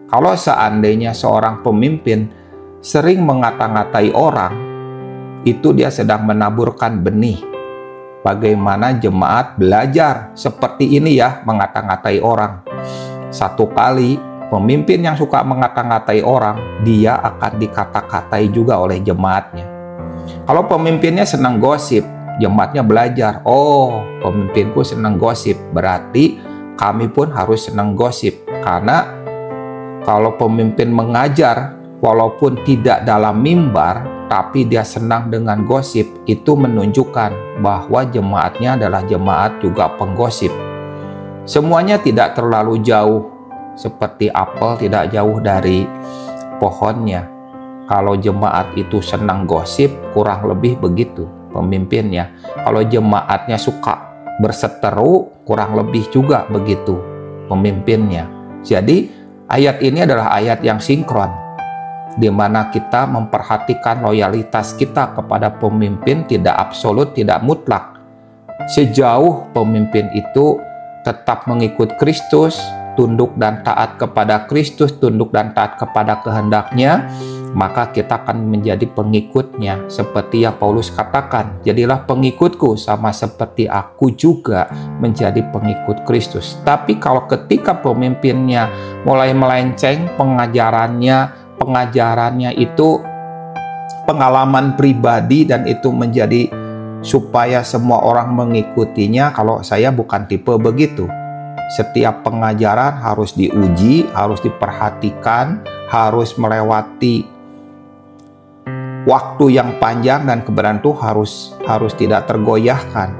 Kalau seandainya seorang pemimpin sering mengata-ngatai orang, itu dia sedang menaburkan benih. Bagaimana jemaat belajar seperti ini ya, mengata-ngatai orang. Satu kali pemimpin yang suka mengata-ngatai orang, dia akan dikata-katai juga oleh jemaatnya. Kalau pemimpinnya senang gosip, jemaatnya belajar, oh pemimpinku senang gosip, berarti kami pun harus senang gosip. Karena kalau pemimpin mengajar, walaupun tidak dalam mimbar, tapi dia senang dengan gosip, itu menunjukkan bahwa jemaatnya adalah jemaat juga penggosip. Semuanya tidak terlalu jauh, seperti apel tidak jauh dari pohonnya. Kalau jemaat itu senang gosip, kurang lebih begitu pemimpinnya. Kalau jemaatnya suka berseteru, kurang lebih juga begitu pemimpinnya. Jadi ayat ini adalah ayat yang sinkron, di mana kita memperhatikan loyalitas kita kepada pemimpin tidak absolut, tidak mutlak. Sejauh pemimpin itu tetap mengikut Kristus, tunduk dan taat kepada Kristus, tunduk dan taat kepada kehendaknya, maka kita akan menjadi pengikutnya. Seperti yang Paulus katakan, jadilah pengikutku sama seperti aku juga menjadi pengikut Kristus. Tapi kalau ketika pemimpinnya mulai melenceng pengajarannya itu pengalaman pribadi dan itu menjadi supaya semua orang mengikutinya, kalau saya bukan tipe begitu. Setiap pengajaran harus diuji, harus diperhatikan, harus melewati waktu yang panjang, dan kebenaran itu harus tidak tergoyahkan.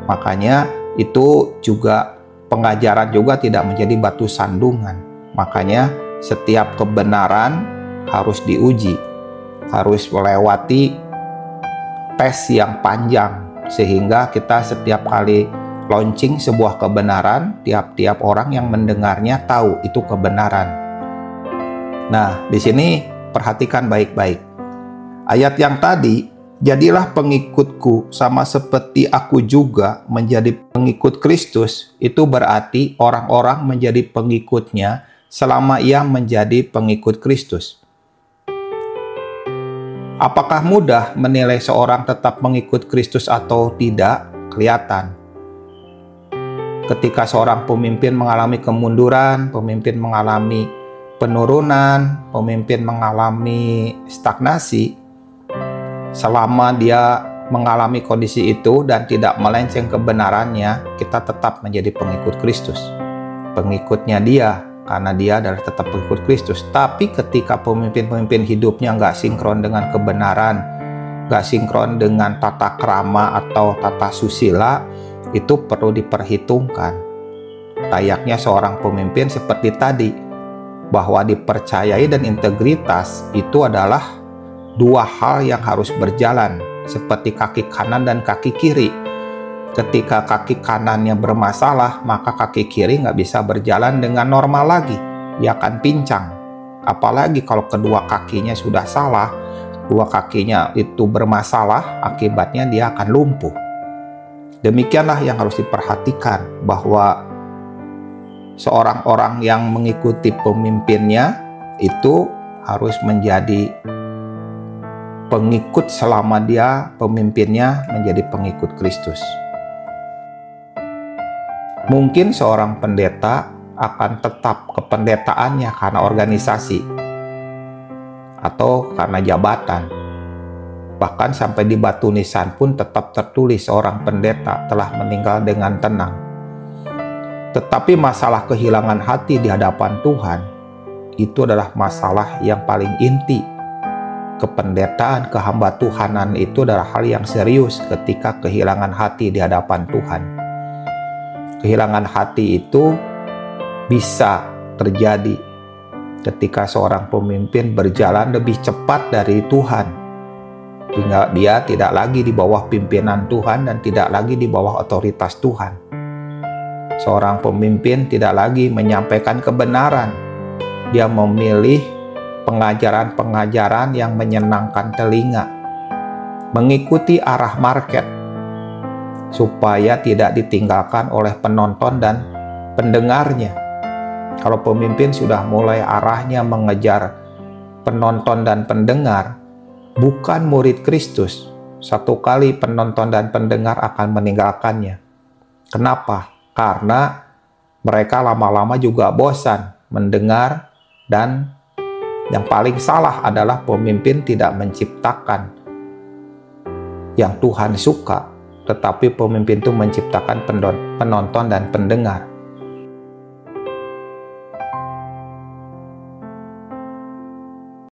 Makanya itu juga pengajaran juga tidak menjadi batu sandungan. Makanya setiap kebenaran harus diuji, harus melewati tes yang panjang, sehingga kita setiap kali launching sebuah kebenaran, tiap-tiap orang yang mendengarnya tahu itu kebenaran. Nah, di sini perhatikan baik-baik. Ayat yang tadi, jadilah pengikutku sama seperti aku juga menjadi pengikut Kristus, itu berarti orang-orang menjadi pengikutnya selama ia menjadi pengikut Kristus. Apakah mudah menilai seorang tetap mengikut Kristus atau tidak? Kelihatan. Ketika seorang pemimpin mengalami kemunduran, pemimpin mengalami penurunan, pemimpin mengalami stagnasi, selama dia mengalami kondisi itu dan tidak melenceng kebenarannya, kita tetap menjadi pengikut Kristus. Pengikutnya dia, karena dia adalah tetap pengikut Kristus. Tapi ketika pemimpin-pemimpin hidupnya nggak sinkron dengan kebenaran, nggak sinkron dengan tata krama atau tata susila, itu perlu diperhitungkan. Layaknya seorang pemimpin seperti tadi, bahwa dipercayai dan integritas itu adalah dua hal yang harus berjalan, seperti kaki kanan dan kaki kiri. Ketika kaki kanannya bermasalah, maka kaki kiri nggak bisa berjalan dengan normal lagi, dia akan pincang. Apalagi kalau kedua kakinya sudah salah, dua kakinya itu bermasalah, akibatnya dia akan lumpuh. Demikianlah yang harus diperhatikan, bahwa seorang orang yang mengikuti pemimpinnya itu harus menjadi pengikut selama dia pemimpinnya menjadi pengikut Kristus. Mungkin seorang pendeta akan tetap kependetaannya karena organisasi atau karena jabatan. Bahkan sampai di batu nisan pun tetap tertulis seorang pendeta telah meninggal dengan tenang. Tetapi masalah kehilangan hati di hadapan Tuhan, itu adalah masalah yang paling inti. Kependetaan, kehamba Tuhanan itu adalah hal yang serius ketika kehilangan hati di hadapan Tuhan. Kehilangan hati itu bisa terjadi ketika seorang pemimpin berjalan lebih cepat dari Tuhan, hingga dia tidak lagi di bawah pimpinan Tuhan dan tidak lagi di bawah otoritas Tuhan. Seorang pemimpin tidak lagi menyampaikan kebenaran. Dia memilih pengajaran-pengajaran yang menyenangkan telinga, mengikuti arah market, supaya tidak ditinggalkan oleh penonton dan pendengarnya. Kalau pemimpin sudah mulai arahnya mengejar penonton dan pendengar, bukan murid Kristus, satu kali penonton dan pendengar akan meninggalkannya. Kenapa? Karena mereka lama-lama juga bosan mendengar, dan yang paling salah adalah pemimpin tidak menciptakan yang Tuhan suka, tetapi pemimpin itu menciptakan penonton dan pendengar.